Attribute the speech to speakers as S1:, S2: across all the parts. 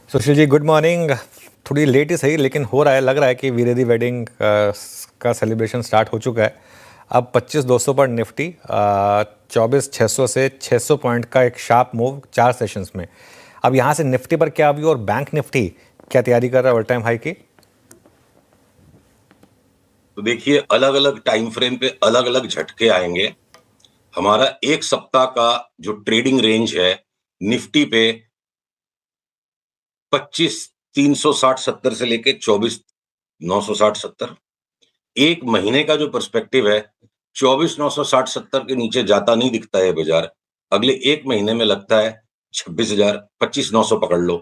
S1: Sushil ji, good morning. थोड़ी late ही सही, लेकिन हो रहा है, लग रहा है कि वीरे दी वेडिंग का सेलिब्रेशन स्टार्ट हो चुका है। अब 25,200 पर निफ्टी 24,600 से 600 पॉइंट का एक शार्प मूव 4 सेशंस में। अब यहाँ से निफ्टी पर क्या व्यू, और बैंक निफ्टी क्या तैयारी कर रहा है ऑल टाइम हाई की?
S2: तो देखिए, अलग अलग टाइम फ्रेम पे अलग अलग झटके आएंगे। हमारा एक सप्ताह का जो ट्रेडिंग रेंज है निफ्टी पे 25,360-70 से लेके 24,960-70। एक महीने का जो पर्सपेक्टिव है 24,960-70 के नीचे जाता नहीं दिखता है बाजार। अगले एक महीने में लगता है 26,000, 25,900 पकड़ लो।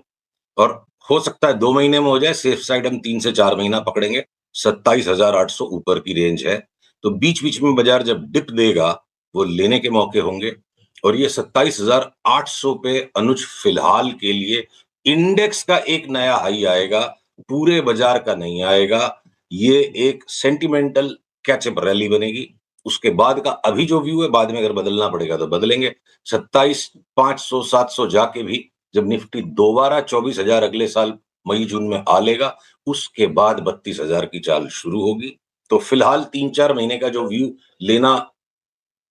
S2: और हो सकता है 2 महीने में हो जाए, सेफ साइड हम 3 से 4 महीना पकड़ेंगे। 27,800 ऊपर की रेंज है। तो बीच बीच में बाजार जब डिप देगा वो लेने के मौके होंगे। और ये 27,800 पे अनुज फिलहाल के लिए इंडेक्स का एक नया हाई आएगा, पूरे बाजार का नहीं आएगा। ये एक सेंटिमेंटल कैचअप रैली बनेगी। उसके बाद का अभी जो व्यू है, बाद में अगर बदलना पड़ेगा तो बदलेंगे। 27,500 700 जाके भी जब निफ्टी दोबारा 24,000 अगले साल मई जून में आ लेगा, उसके बाद 32,000 की चाल शुरू होगी। तो फिलहाल 3-4 महीने का जो व्यू लेना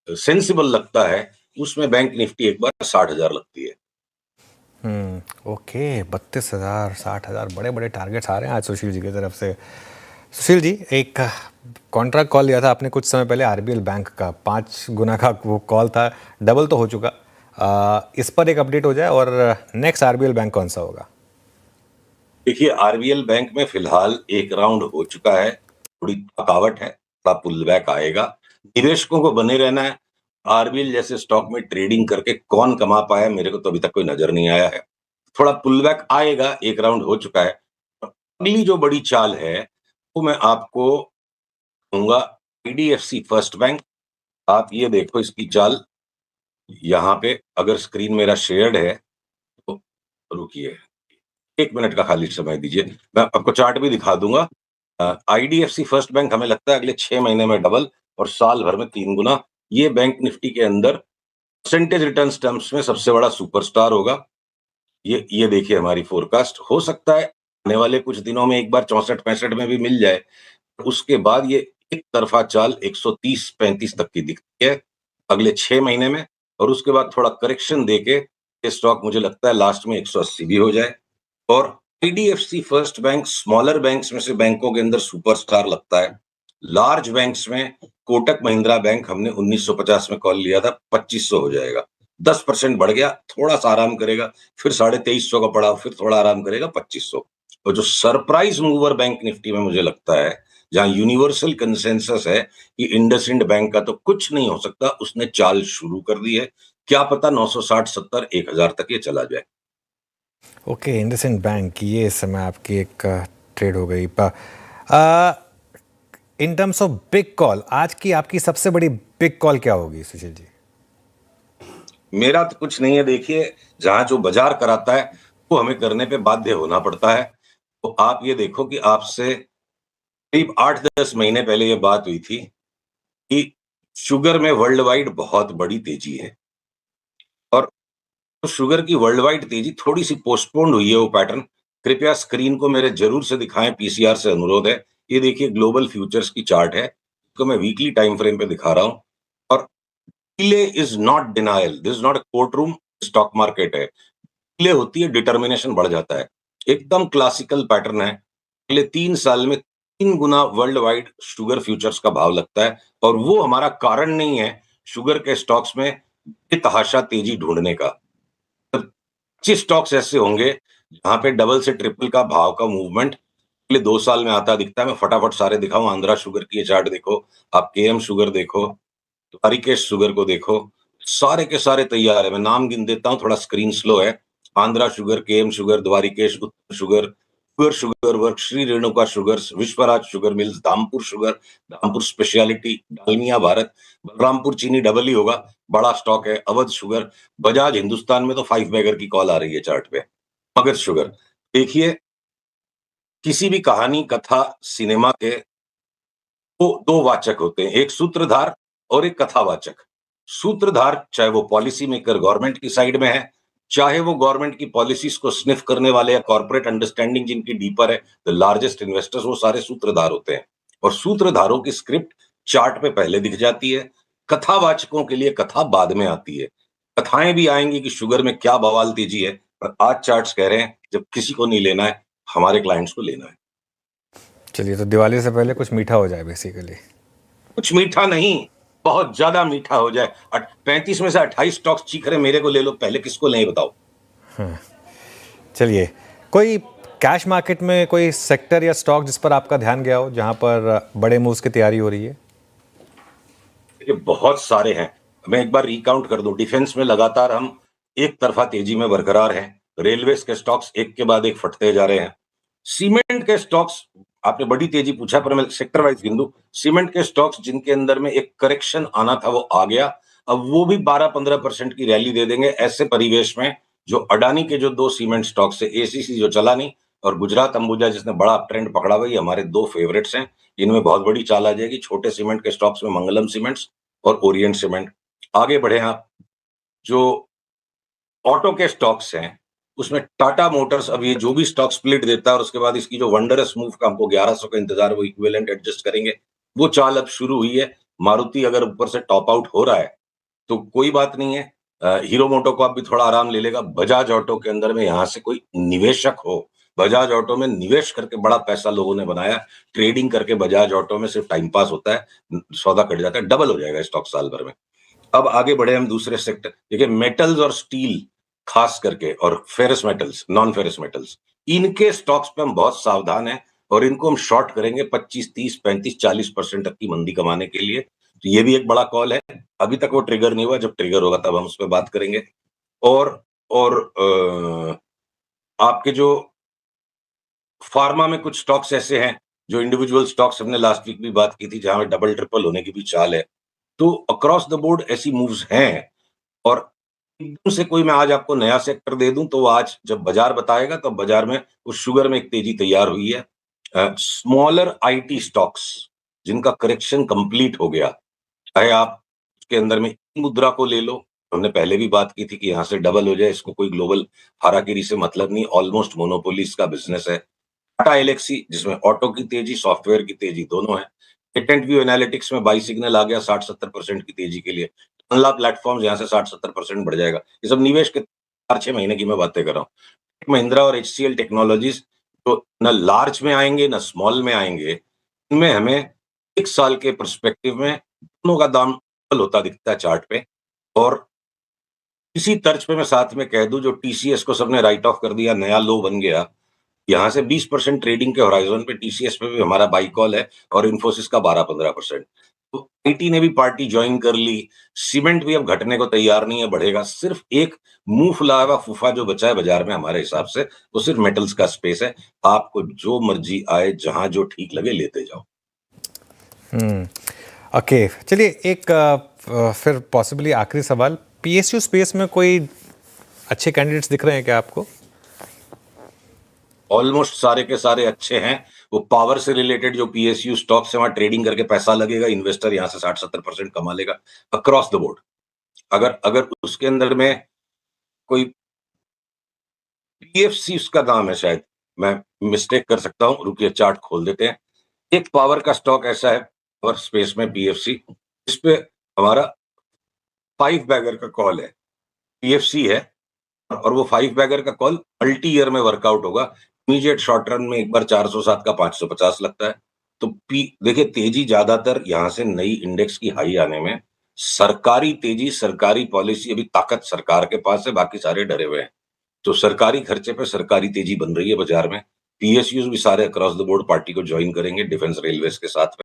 S2: सेंसिबल लगता है, उसमें बैंक निफ्टी एक बार 60,000 लगती है।
S1: ओके, 32,000 60,000 बड़े बड़े टारगेट्स आ रहे हैं आज सुशील जी की तरफ से। सुशील जी, एक कॉन्ट्रैक्ट कॉल लिया था आपने कुछ समय पहले आरबीएल बैंक का, 5 गुना का वो कॉल था, डबल तो हो चुका। इस पर एक अपडेट हो जाए, और नेक्स्ट आरबीएल बैंक कौन सा होगा?
S2: देखिए, आरबीएल बैंक में फिलहाल एक राउंड हो चुका है। थोड़ी थकावट है, थोड़ा पुल बैक आएगा। निवेशकों को बने रहना है। आरबीएल जैसे स्टॉक में ट्रेडिंग करके कौन कमा पाया, मेरे को तो अभी तक कोई नजर नहीं आया है। थोड़ा पुल बैक आएगा, एक राउंड हो चुका है। अगली जो बड़ी चाल है वो मैं आपको कहूंगा आईडीएफसी फर्स्ट बैंक। आप ये देखो इसकी चाल, यहाँ पे अगर स्क्रीन मेरा शेयर्ड है तो रुकिए, 1 मिनट का खाली समय दीजिए, मैं आपको चार्ट भी दिखा दूंगा। आईडीएफसी फर्स्ट बैंक हमें लगता है अगले 6 महीने में डबल और साल भर में 3 गुना। ये बैंक निफ्टी के अंदर परसेंटेज रिटर्न टर्म्स में सबसे बड़ा सुपरस्टार होगा। ये देखिए हमारी फोरकास्ट। हो सकता है आने वाले कुछ दिनों में एक बार 64-65 में भी मिल जाए। उसके बाद ये एक तरफा चाल 130-35 तक की दिखती है अगले 6 महीने में। और उसके बाद थोड़ा करेक्शन देके ये स्टॉक मुझे लगता है लास्ट में 180 भी हो जाए। और IDFC first bank smaller banks में से बैंकों के अंदर सुपरस्टार लगता है। लार्ज बैंक्स में कोटक महिंद्रा बैंक हमने 1950 में कॉल लिया था, 2500 हो जाएगा। 10% बढ़ गया, थोड़ा सा आराम करेगा, फिर 2350 का पड़ा, फिर थोड़ा आराम करेगा 2500। और जो सरप्राइज मूवर बैंक निफ्टी में मुझे लगता है, जहां यूनिवर्सल कंसेंसस है कि इंडसइंड बैंक का तो कुछ नहीं हो सकता, उसने चाल शुरू कर दी है। क्या पता 960 70 1000 तक ये चला जाए।
S1: ओके, इंडसइंड बैंक, ये इस समय आपकी एक ट्रेड हो गई। In terms of big call, आज की आपकी सबसे बड़ी बिग कॉल क्या होगी सुशील जी?
S2: मेरा तो कुछ नहीं है। देखिए, जहां जो बाजार कराता है वो हमें करने पे बाध्य होना पड़ता है। तो आप ये देखो कि आपसे करीब 8-10 महीने पहले ये बात हुई थी कि शुगर में वर्ल्ड वाइड बहुत बड़ी तेजी है। और तो शुगर की वर्ल्ड वाइड तेजी थोड़ी सी पोस्टपोन्ड हुई है वो पैटर्न। कृपया स्क्रीन को मेरे जरूर से दिखाएं, पीसीआर से अनुरोध है। ये देखिए ग्लोबल फ्यूचर्स की चार्ट है, इसको मैं वीकली टाइम फ्रेम पे दिखा रहा हूं। और delay is not denial, this is not a court room, stock market है। डिले होती है, डिटर्मिनेशन बढ़ जाता है। एकदम क्लासिकल पैटर्न है। अगले 3 साल में 3 गुना वर्ल्ड वाइड शुगर फ्यूचर्स का भाव लगता है। और वो हमारा कारण नहीं है शुगर के स्टॉक्स में बेतहाशा तेजी ढूंढने का। 25 स्टॉक्स ऐसे होंगे जहां पे डबल से ट्रिपल का भाव का मूवमेंट अगले 2 साल में आता दिखता है। मैं फटाफट सारे दिखाऊं। आंध्रा शुगर की ये चार्ट देखो, आप केएम शुगर देखो, हरिकेश शुगर को देखो, सारे के सारे तैयार है। मैं नाम गिन देता हूं, थोड़ा स्क्रीन स्लो है। Andhra sugar, KM sugar, Dwarikesh, Uttar sugar, sugar sugar work, Shri Renuka sugars, Vishwaraj sugar mills, Dhampur sugar, Dhampur speciality, Dalmia Bharat, Balrampur Chini double ही होगा, बड़ा स्टॉक है, अवध शुगर, बजाज हिंदुस्तान में तो 5 बैगर की कॉल आ रही है चार्ट पे, मगध शुगर। देखिए, किसी भी कहानी कथा सिनेमा के दो वाचक होते हैं, एक सूत्रधार और एक कथावाचक। सूत्रधार चाहे वो पॉलिसी मेकर गवर्नमेंट की साइड में है, चाहे वो गवर्नमेंट की पॉलिसीज को स्निफ करने वाले या कॉर्पोरेट अंडरस्टैंडिंग जिनकी डीपर है, द लार्जेस्ट इन्वेस्टर्स, वो सारे सूत्रधार होते हैं। और सूत्रधारों की स्क्रिप्ट चार्ट पे पहले दिख जाती है। कथावाचकों के लिए कथा बाद में आती है। कथाएं भी आएंगी कि शुगर में क्या बवाल तेजी है, पर आज चार्ट्स कह रहे हैं जब किसी को नहीं लेना है, हमारे क्लाइंट्स को लेना है।
S1: चलिए, तो दिवाली से पहले कुछ मीठा हो जाए बेसिकली।
S2: कुछ मीठा नहीं, बहुत ज्यादा मीठा हो जाए। 35 में से 28 स्टॉक्स चीख रहे मेरे को ले लो, पहले किसको नहीं बताओ।
S1: चलिए, कोई कैश मार्केट में कोई सेक्टर या स्टॉक जिस पर आपका ध्यान गया हो, जहां पर बड़े मूव्स की तैयारी हो रही है?
S2: ये बहुत सारे हैं। मैं एक बार रिकाउंट कर दूं। डिफेंस में लगातार हम एक तरफा तेजी में बरकरार हैं। रेलवेज के स्टॉक्स एक के बाद एक फटते जा रहे हैं। सीमेंट के स्टॉक्स, आपने बड़ी तेजी पूछा पर मैं सेक्टर वाइज गिन दूं। सीमेंट के स्टॉक्स जिनके अंदर में एक करेक्शन आना था वो आ गया। अब वो भी 12-15% की रैली दे देंगे। ऐसे परिवेश में जो अडानी के जो दो सीमेंट स्टॉक्स है, एसीसी जो चला नहीं और गुजरात अंबुजा जिसने बड़ा ट्रेंड पकड़ा हुआ, ये हमारे दो फेवरेट्स हैं। इनमें बहुत बड़ी चाल आ जाएगी। छोटे सीमेंट के स्टॉक्स में मंगलम सीमेंट्स और ओरिएंट सीमेंट। आगे बढ़े आप, जो ऑटो के स्टॉक्स हैं, उसमें टाटा मोटर्स अब ये जो भी स्टॉक स्प्लिट देता है और उसके बाद इसकी जो वंडरस मूव का हमको 1100 का इंतजार, वो इक्विवेलेंट एडजस्ट करेंगे, वो चाल अब शुरू हुई है। मारुति अगर ऊपर से टॉप आउट हो रहा है तो कोई बात नहीं है। हीरो मोटो को आप भी थोड़ा आराम ले लेगा। बजाज ऑटो के अंदर में यहां से कोई निवेशक हो, बजाज ऑटो में निवेश करके बड़ा पैसा लोगों ने बनाया। ट्रेडिंग करके बजाज ऑटो में सिर्फ टाइम पास होता है, सौदा कट जाता है, डबल हो जाएगा स्टॉक साल भर में। अब आगे बढ़े हम दूसरे सेक्टर। देखिए, मेटल्स और स्टील खास करके, और ferrous metals, non ferrous metals, इनके स्टॉक्स पे हम बहुत सावधान हैं और इनको हम शॉर्ट करेंगे 25, 30, 35, 40% तक की मंदी कमाने के लिए। तो ये भी एक बड़ा कॉल है। अभी तक वो ट्रिगर नहीं हुआ, जब ट्रिगर होगा तब हम उस पर बात करेंगे। और आपके जो फार्मा में कुछ स्टॉक्स ऐसे हैं जो इंडिविजुअल स्टॉक्स, हमने लास्ट वीक भी बात की थी, जहां डबल ट्रिपल होने की भी चाल है। तो अक्रॉस द बोर्ड ऐसी मूव्स हैं। और एकदम से कोई मैं आज आपको नया सेक्टर दे दूं तो वो आज जब बाजार बताएगा तो बाजार में उस शुगर में एक तेजी तैयार हुई है। स्मॉलर आईटी स्टॉक्स जिनका करेक्शन कंप्लीट हो गया, चाहे आप उसके अंदर में मुद्रा को ले लो, हमने पहले भी बात की थी कि यहां से डबल हो जाए, इसको कोई ग्लोबल हारागिरी से मतलब नहीं, ऑलमोस्ट मोनोपोलीज का बिजनेस है। टाटा एलेक्सी जिसमें ऑटो की तेजी, सॉफ्टवेयर की तेजी दोनों है। पेटेंट व्यू एनालिटिक्स में बाई सिग्नल आ गया 60-70% की तेजी के लिए। अनला प्लेटफॉर्म यहाँ से 60-70% बढ़ जाएगा। ये सब निवेश के 4-6 महीने की मैं बातें कर रहा हूँ। महिंद्रा और एचसीएल टेक्नोलॉजीज तो न लार्ज में आएंगे न स्मॉल में आएंगे, इनमें हमें 1 साल के पर्सपेक्टिव में दोनों का दाम डबल होता दिखता है चार्ट पे। और इसी तर्ज पे मैं साथ में कह दूं, जो टीसीएस को सबने राइट ऑफ कर दिया, नया लो बन गया, यहाँ से 20% ट्रेडिंग के होराइजन पे टीसीएस पे भी हमारा बाई कॉल है और इन्फोसिस का 12-15%। तो आईटी ने भी पार्टी ज्वाइन कर ली। सीमेंट भी अब घटने को तैयार नहीं है, बढ़ेगा। सिर्फ एक मुंह फुलाया हुआ फूफा जो बचा है बाजार में हमारे हिसाब से, वो सिर्फ मेटल्स का स्पेस है। आपको जो मर्जी आए, जहां जो ठीक लगे लेते जाओ।
S1: ओके, चलिए, एक फिर पॉसिबली आखिरी सवाल, पीएसयू स्पेस में कोई अच्छे कैंडिडेट्स दिख रहे हैं क्या आपको?
S2: ऑलमोस्ट सारे के सारे अच्छे हैं। वो पावर से रिलेटेड जो पीएसयू स्टॉक्स है, वहां ट्रेडिंग करके पैसा लगेगा, इन्वेस्टर यहां से 60-70% कमा लेगा अक्रॉस द बोर्ड। अगर अगर उसके अंदर में कोई पीएफसी उसका नाम है शायद, मैं मिस्टेक कर सकता हूं, रुकिए चार्ट खोल देते हैं। एक पावर का स्टॉक ऐसा है, पावर स्पेस में पीएफसी, इस पे हमारा 5 बैगर का कॉल है। पीएफसी है और वो 5 बैगर का कॉल मल्टी ईयर में वर्कआउट होगा। इमीडिएट शॉर्ट रन में एक बार 407 का 550 लगता है। तो पी देखिए, तेजी ज्यादातर यहां से नई इंडेक्स की हाई आने में, सरकारी तेजी, सरकारी पॉलिसी, अभी ताकत सरकार के पास है, बाकी सारे डरे हुए हैं। तो सरकारी खर्चे पे सरकारी तेजी बन रही है बाजार में। पीएसयूज भी सारे अक्रॉस द बोर्ड पार्टी को ज्वाइन करेंगे, डिफेंस रेलवेज के साथ में।